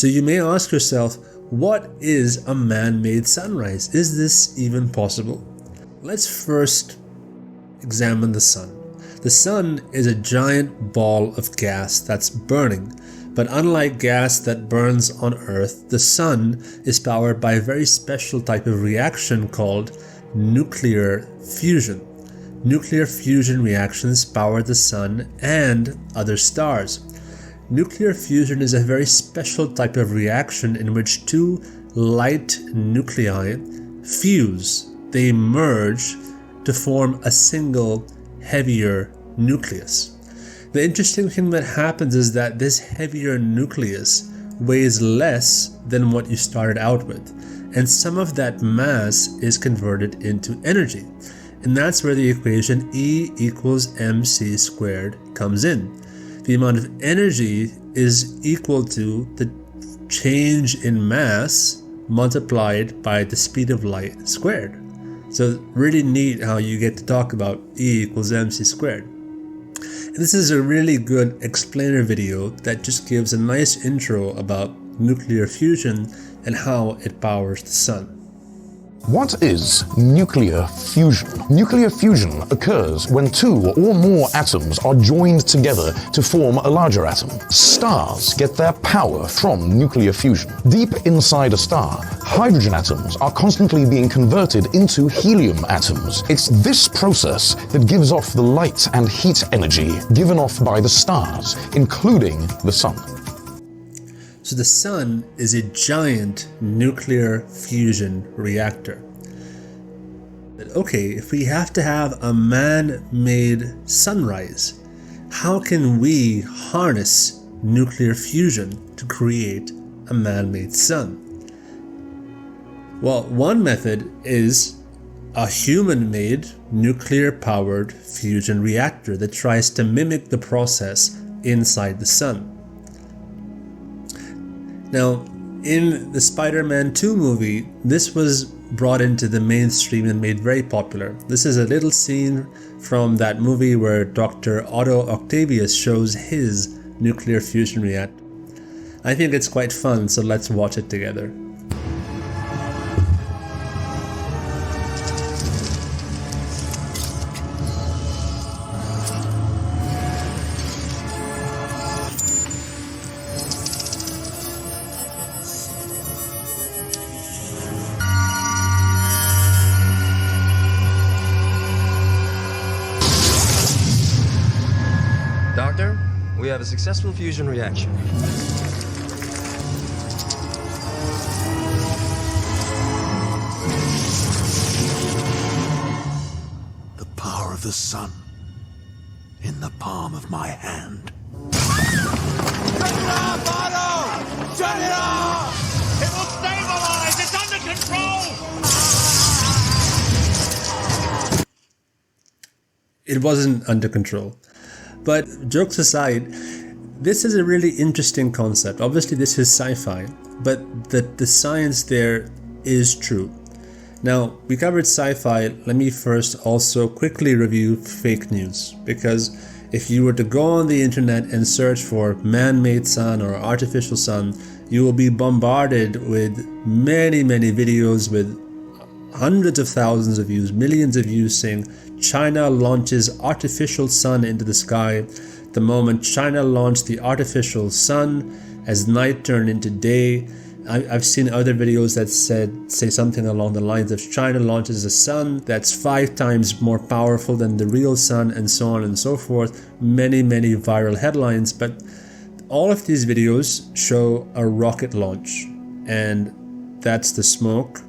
So you may ask yourself, what is a man-made sunrise? Is this even possible? Let's first examine the sun. The sun is a giant ball of gas that's burning, but unlike gas that burns on Earth, the sun is powered by a very special type of reaction called nuclear fusion. Nuclear fusion reactions power the sun and other stars. Nuclear fusion is a very special type of reaction in which two light nuclei fuse. They merge to form a single heavier nucleus. The interesting thing that happens is that this heavier nucleus weighs less than what you started out with, and some of that mass is converted into energy. And that's where the equation E equals mc squared comes in. The amount of energy is equal to the change in mass multiplied by the speed of light squared. So really neat how you get to talk about E equals mc squared. And this is a really good explainer video that just gives a nice intro about nuclear fusion and how it powers the sun. What is nuclear fusion? Nuclear fusion occurs when two or more atoms are joined together to form a larger atom. Stars get their power from nuclear fusion. Deep inside a star, hydrogen atoms are constantly being converted into helium atoms. It's this process that gives off the light and heat energy given off by the stars, including the sun. So the sun is a giant nuclear fusion reactor. But okay, if we have to have a man-made sunrise, how can we harness nuclear fusion to create a man-made sun? Well, one method is a human-made nuclear-powered fusion reactor that tries to mimic the process inside the sun. Now, in the Spider-Man 2 movie, this was brought into the mainstream and made very popular. This is a little scene from that movie where Dr. Otto Octavius shows his nuclear fusion reactor. I think it's quite fun, so let's watch it together. Doctor, we have a successful fusion reaction. The power of the sun in the palm of my hand. Turn it off, Otto! Turn it off! It will stabilize! It's under control! It wasn't under control. But jokes aside, this is a really interesting concept. Obviously this is sci-fi, but the science there is true. Now, we covered sci-fi. Let me first also quickly review fake news, because if you were to go on the internet and search for man-made sun or artificial sun, you will be bombarded with many videos with hundreds of thousands of views, millions of views saying China launches artificial sun into the sky. The moment China launched the artificial sun, as night turned into day. I've seen other videos that say something along the lines of China launches a sun that's 5 times more powerful than the real sun, and so on and so forth. Many viral headlines, but all of these videos show a rocket launch, and that's the smoke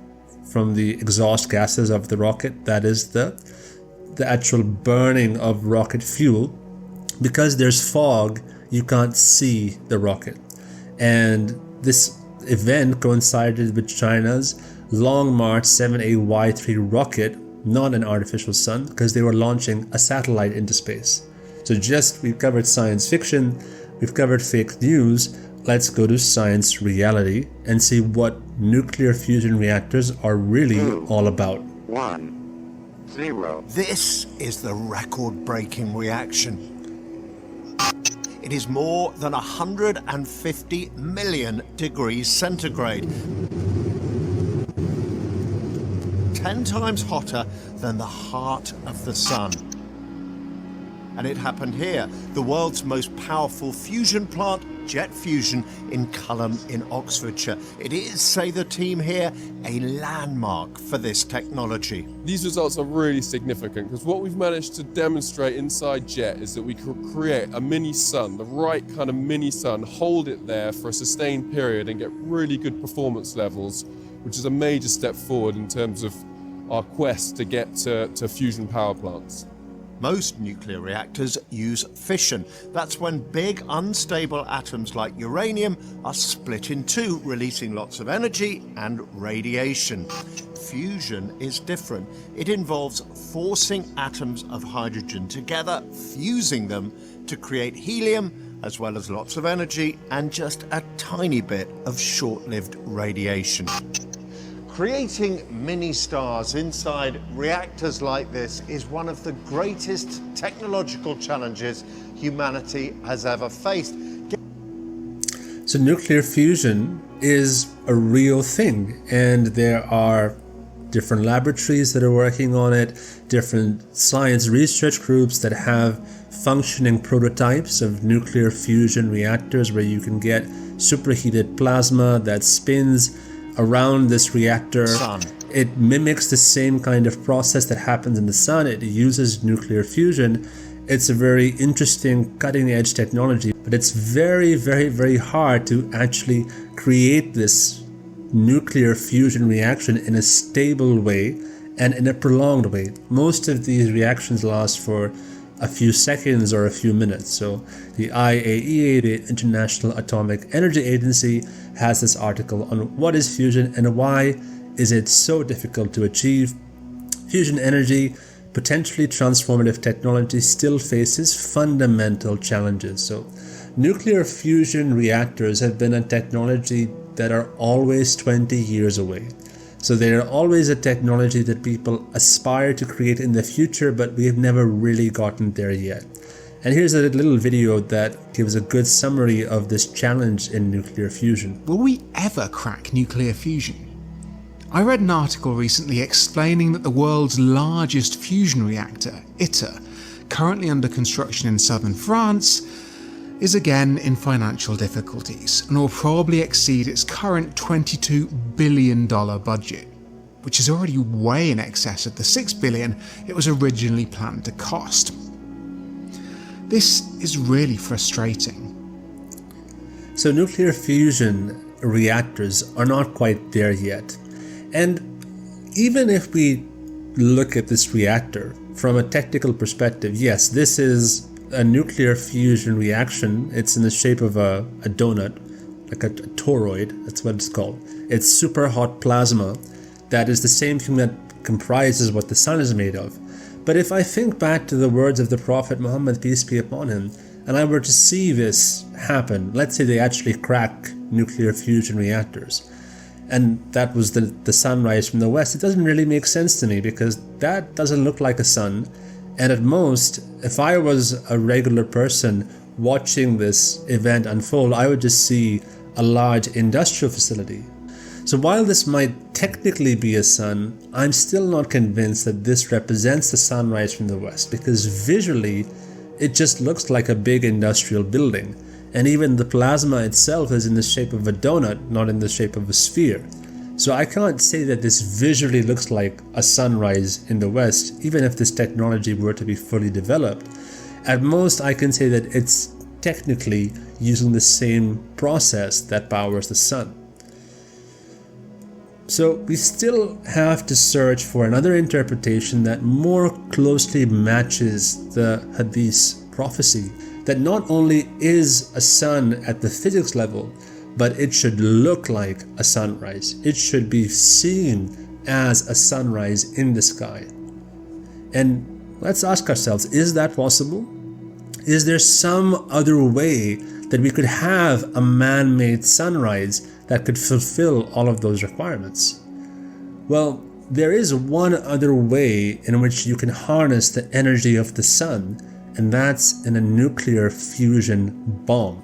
from the exhaust gases of the rocket. That is the actual burning of rocket fuel. Because there's fog, you can't see the rocket. And this event coincided with China's Long March 7A-Y3 rocket, not an artificial sun, because they were launching a satellite into space. So we've covered science fiction, we've covered fake news. Let's go to science reality and see what nuclear fusion reactors are really all about. 1, 0. This is the record-breaking reaction. It It is more than 150 million degrees centigrade. 10 times hotter than the heart of the sun. And it happened here, the world's most powerful fusion plant, Jet Fusion, in Culham in Oxfordshire. It is, say the team here, a landmark for this technology. These results are really significant because what we've managed to demonstrate inside Jet is that we could create a mini sun, the right kind of mini sun, hold it there for a sustained period and get really good performance levels, which is a major step forward in terms of our quest to get to fusion power plants. Most nuclear reactors use fission. That's when big, unstable atoms like uranium are split in two, releasing lots of energy and radiation. Fusion is different. It involves forcing atoms of hydrogen together, fusing them to create helium, as well as lots of energy and just a tiny bit of short-lived radiation. Creating mini-stars inside reactors like this is one of the greatest technological challenges humanity has ever faced. So nuclear fusion is a real thing, and there are different laboratories that are working on it, different science research groups that have functioning prototypes of nuclear fusion reactors where you can get superheated plasma that spins around this reactor. It mimics the same kind of process that happens in the sun. It uses nuclear fusion. It's a very interesting cutting-edge technology, but it's very, very, very hard to actually create this nuclear fusion reaction in a stable way and in a prolonged way. Most of these reactions last for a few seconds or a few minutes. So the IAEA, the International Atomic Energy Agency, has this article on what is fusion and why is it so difficult to achieve. Fusion energy, potentially transformative technology, still faces fundamental challenges. So nuclear fusion reactors have been a technology that are always 20 years away. So they are always a technology that people aspire to create in the future, but we have never really gotten there yet. And here's a little video that gives a good summary of this challenge in nuclear fusion. Will we ever crack nuclear fusion? I read an article recently explaining that the world's largest fusion reactor, ITER, currently under construction in southern France, is again in financial difficulties and will probably exceed its current $22 billion budget, which is already way in excess of the $6 billion it was originally planned to cost. This is really frustrating. So nuclear fusion reactors are not quite there yet. And even if we look at this reactor from a technical perspective, yes, this is a nuclear fusion reaction. It's in the shape of a donut, like a toroid, that's what it's called. It's super hot plasma that is the same thing that comprises what the sun is made of. But if I think back to the words of the Prophet Muhammad, peace be upon him, and I were to see this happen, let's say they actually crack nuclear fusion reactors, and that was the sunrise from the west, it doesn't really make sense to me because that doesn't look like a sun. And at most, if I was a regular person watching this event unfold, I would just see a large industrial facility. So while this might technically be a sun, I'm still not convinced that this represents the sunrise from the west, because visually it just looks like a big industrial building. And even the plasma itself is in the shape of a donut, not in the shape of a sphere. So I can't say that this visually looks like a sunrise in the west, even if this technology were to be fully developed. At most, I can say that it's technically using the same process that powers the sun. So we still have to search for another interpretation that more closely matches the Hadith prophecy, that not only is a sun at the physics level, but it should look like a sunrise. It should be seen as a sunrise in the sky. And let's ask ourselves, is that possible? Is there some other way that we could have a man-made sunrise that could fulfill all of those requirements? Well, there is one other way in which you can harness the energy of the sun and that's in a nuclear fusion bomb.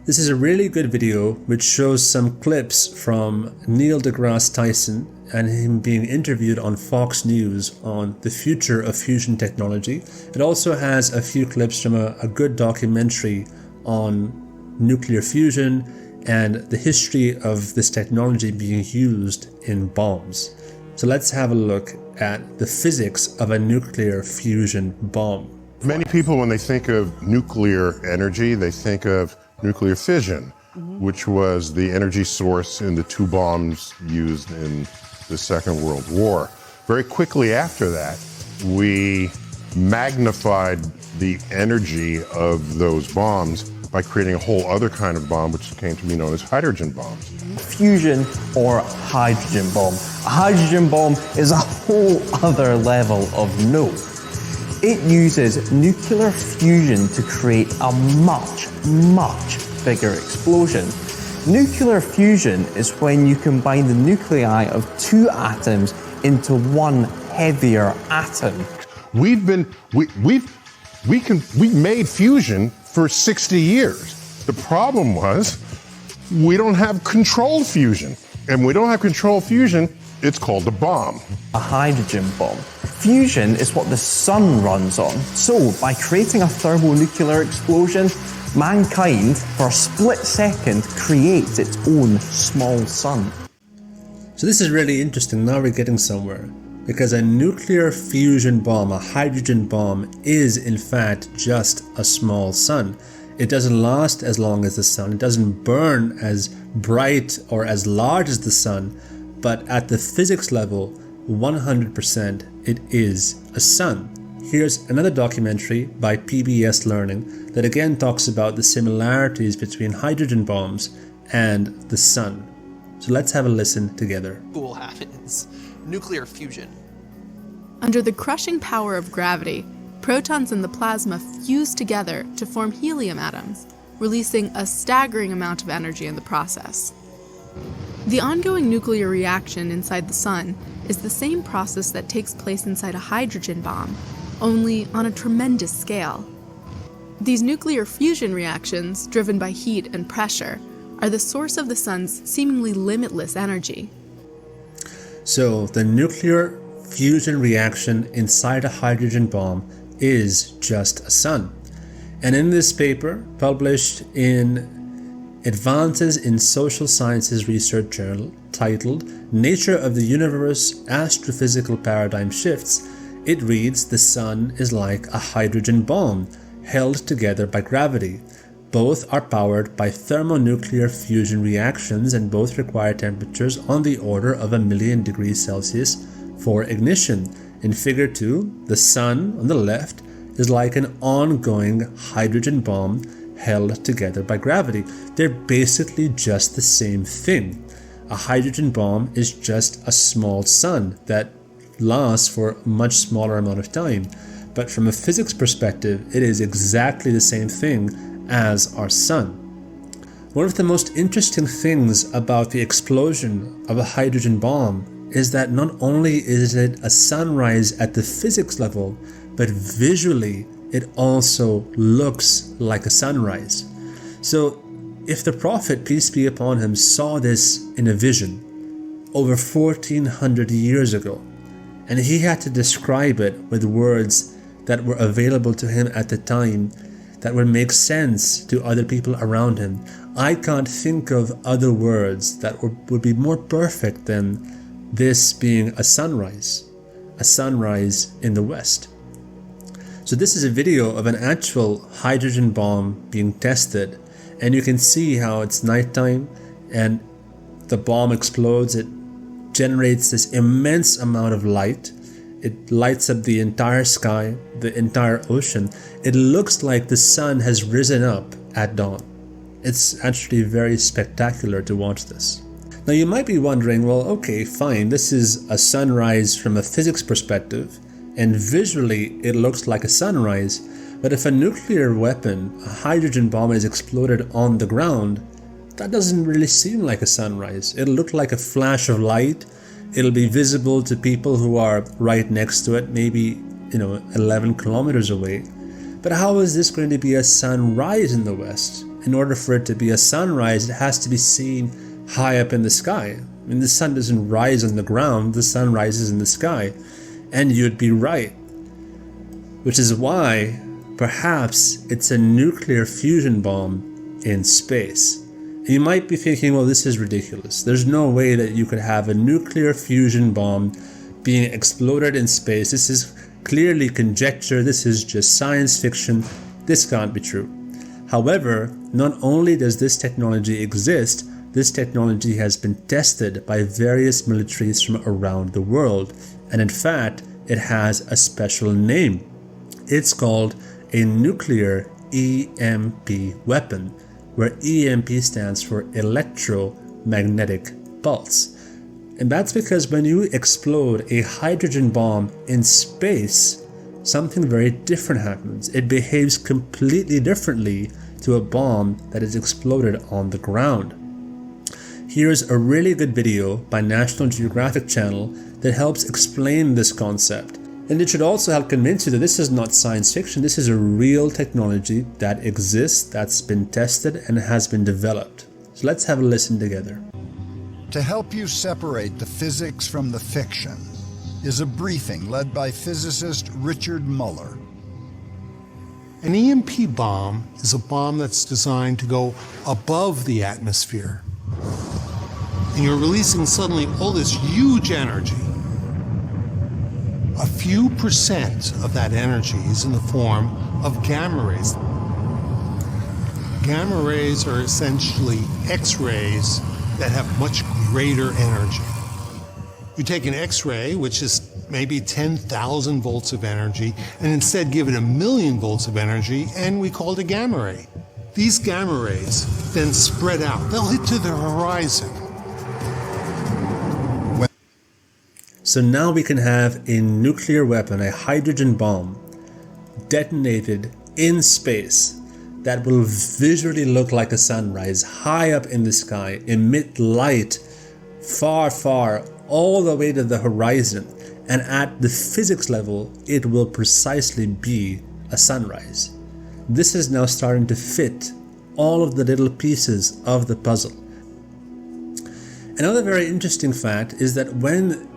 This is a really good video which shows some clips from Neil deGrasse Tyson and him being interviewed on Fox News on the future of fusion technology. It also has a few clips from a good documentary on nuclear fusion and the history of this technology being used in bombs. So let's have a look at the physics of a nuclear fusion bomb. Many people, when they think of nuclear energy, they think of nuclear fission, which was the energy source in the two bombs used in the Second World War. Very quickly after that, we magnified the energy of those bombs by creating a whole other kind of bomb, which came to be known as hydrogen bombs. Fusion or hydrogen bomb. A hydrogen bomb is a whole other level of no. It uses nuclear fusion to create a much, much bigger explosion. Nuclear fusion is when you combine the nuclei of two atoms into one heavier atom. We made fusion for 60 years. The problem was we don't have controlled fusion. And when we don't have controlled fusion, it's called a bomb. A hydrogen bomb. Fusion is what the sun runs on. So, by creating a thermonuclear explosion, mankind, for a split second, creates its own small sun. So this is really interesting. Now we're getting somewhere. Because a nuclear fusion bomb, a hydrogen bomb, is in fact just a small sun. It doesn't last as long as the sun. It doesn't burn as bright or as large as the sun. But at the physics level, 100% it is a sun. Here's another documentary by PBS Learning that again talks about the similarities between hydrogen bombs and the sun. So let's have a listen together. Cool happens. Nuclear fusion. Under the crushing power of gravity, protons in the plasma fuse together to form helium atoms, releasing a staggering amount of energy in the process. The ongoing nuclear reaction inside the sun is the same process that takes place inside a hydrogen bomb, only on a tremendous scale. These nuclear fusion reactions, driven by heat and pressure, are the source of the sun's seemingly limitless energy. So the nuclear fusion reaction inside a hydrogen bomb is just a sun. And in this paper, published in Advances in Social Sciences Research Journal, titled Nature of the Universe Astrophysical Paradigm Shifts, it reads, the sun is like a hydrogen bomb held together by gravity. Both are powered by thermonuclear fusion reactions and both require temperatures on the order of 1,000,000 degrees Celsius for ignition. In figure 2, the sun on the left is like an ongoing hydrogen bomb held together by gravity. They're basically just the same thing. A hydrogen bomb is just a small sun that lasts for a much smaller amount of time. But from a physics perspective, it is exactly the same thing as our sun. One of the most interesting things about the explosion of a hydrogen bomb is that not only is it a sunrise at the physics level, but visually it also looks like a sunrise. So if the Prophet, peace be upon him, saw this in a vision over 1400 years ago, and he had to describe it with words that were available to him at the time that would make sense to other people around him, I can't think of other words that would be more perfect than this being a sunrise in the West. So this is a video of an actual hydrogen bomb being tested, and you can see how it's nighttime and the bomb explodes. It generates this immense amount of light. It lights up the entire sky, the entire ocean. It looks like the sun has risen up at dawn. It's actually very spectacular to watch this. Now you might be wondering, well, okay, fine, this is a sunrise from a physics perspective, and visually it looks like a sunrise, but if a nuclear weapon, a hydrogen bomb, is exploded on the ground, that doesn't really seem like a sunrise. It'll look like a flash of light. It'll be visible to people who are right next to it, maybe 11 kilometers away. But how is this going to be a sunrise in the west? In order for it to be a sunrise, it has to be seen high up in the sky. I mean, the sun doesn't rise on the ground, the sun rises in the sky. And you'd be right. Which is why, perhaps, it's a nuclear fusion bomb in space. And you might be thinking, well, this is ridiculous. There's no way that you could have a nuclear fusion bomb being exploded in space. This is clearly conjecture. This is just science fiction. This can't be true. However, not only does this technology exist, this technology has been tested by various militaries from around the world. And in fact, it has a special name. It's called a nuclear E.M.P. weapon, where E.M.P. stands for electromagnetic pulse. And that's because when you explode a hydrogen bomb in space, something very different happens. It behaves completely differently to a bomb that is exploded on the ground. Here's a really good video by National Geographic Channel that helps explain this concept. And it should also help convince you that this is not science fiction. This is a real technology that exists, that's been tested, and has been developed. So let's have a listen together. To help you separate the physics from the fiction is a briefing led by physicist Richard Muller. An EMP bomb is a bomb that's designed to go above the atmosphere. And you're releasing suddenly all this huge energy. A few percent of that energy is in the form of gamma rays. Gamma rays are essentially X-rays that have much greater energy. You take an X-ray, which is maybe 10,000 volts of energy, and instead give it 1,000,000 volts of energy, and we call it a gamma ray. These gamma rays then spread out. They'll hit to the horizon. So now we can have a nuclear weapon, a hydrogen bomb, detonated in space that will visually look like a sunrise high up in the sky, emit light far, far, all the way to the horizon. And at the physics level, it will precisely be a sunrise. This is now starting to fit all of the little pieces of the puzzle. Another very interesting fact is that when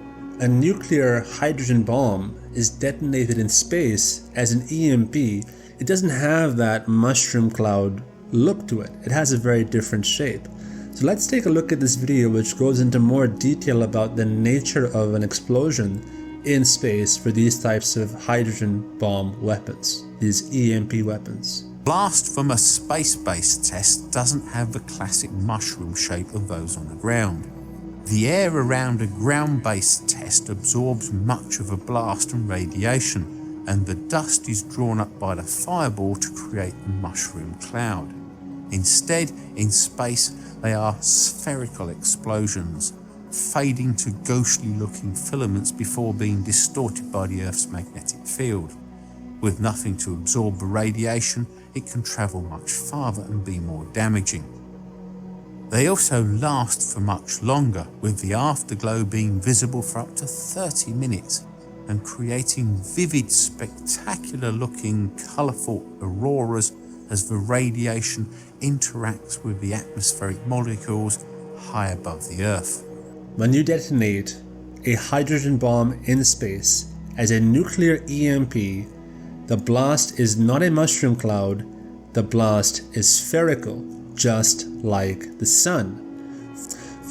a nuclear hydrogen bomb is detonated in space as an EMP, it doesn't have that mushroom cloud look to it. It has a very different shape. So let's take a look at this video, which goes into more detail about the nature of an explosion in space for these types of hydrogen bomb weapons, these EMP weapons. Blast from a space-based test doesn't have the classic mushroom shape of those on the ground. The air around a ground-based test absorbs much of a blast and radiation, and the dust is drawn up by the fireball to create a mushroom cloud. Instead, in space, they are spherical explosions, fading to ghostly-looking filaments before being distorted by the Earth's magnetic field. With nothing to absorb the radiation, it can travel much farther and be more damaging. They also last for much longer, with the afterglow being visible for up to 30 minutes and creating vivid, spectacular-looking, colourful auroras as the radiation interacts with the atmospheric molecules high above the Earth. When you detonate a hydrogen bomb in space as a nuclear EMP, the blast is not a mushroom cloud, the blast is spherical, just like the sun.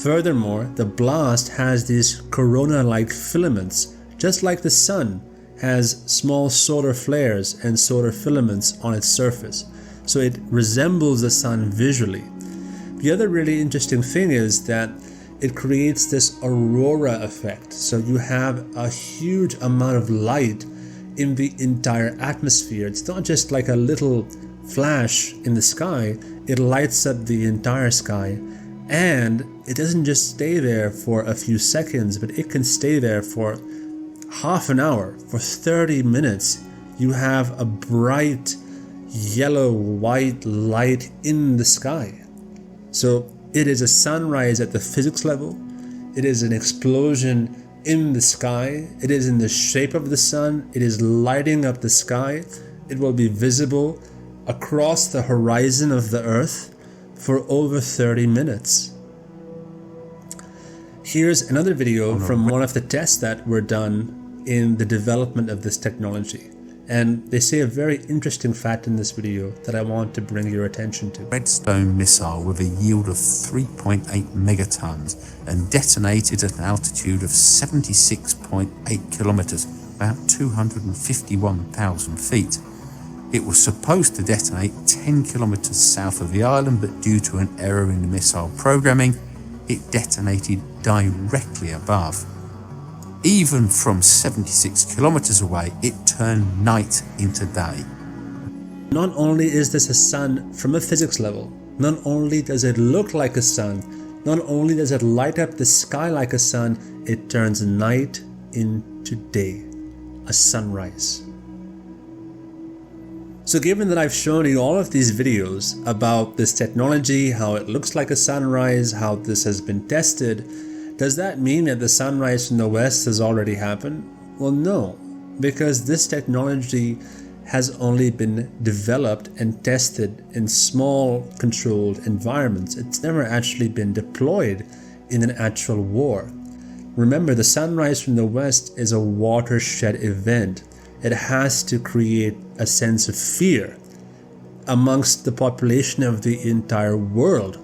Furthermore, the blast has these corona-like filaments, just like the sun has small solar flares and solar filaments on its surface, so it resembles the sun visually. The other really interesting thing is that it creates this aurora effect, so you have a huge amount of light in the entire atmosphere. It's not just like a little flash in the sky, it lights up the entire sky, and it doesn't just stay there for a few seconds, but it can stay there for half an hour, for 30 minutes. You have a bright yellow-white light in the sky. So it is a sunrise at the physics level, it is an explosion in the sky. It is in the shape of the sun. It is lighting up the sky. It will be visible across the horizon of the Earth for over 30 minutes. Here's another video from one of the tests that were done in the development of this technology. And they say a very interesting fact in this video that I want to bring your attention to. Redstone missile with a yield of 3.8 megatons and detonated at an altitude of 76.8 kilometers, about 251,000 feet. It was supposed to detonate 10 kilometers south of the island, but due to an error in the missile programming, it detonated directly above. Even from 76 kilometers away, it turned night into day. Not only is this a sun from a physics level, not only does it look like a sun, not only does it light up the sky like a sun, it turns night into day, a sunrise. So given that I've shown you all of these videos about this technology, how it looks like a sunrise, how this has been tested, does that mean that the sunrise from the west has already happened? Well, no, because this technology has only been developed and tested in small controlled environments. It's never actually been deployed in an actual war. Remember, the sunrise from the west is a watershed event. It has to create a sense of fear amongst the population of the entire world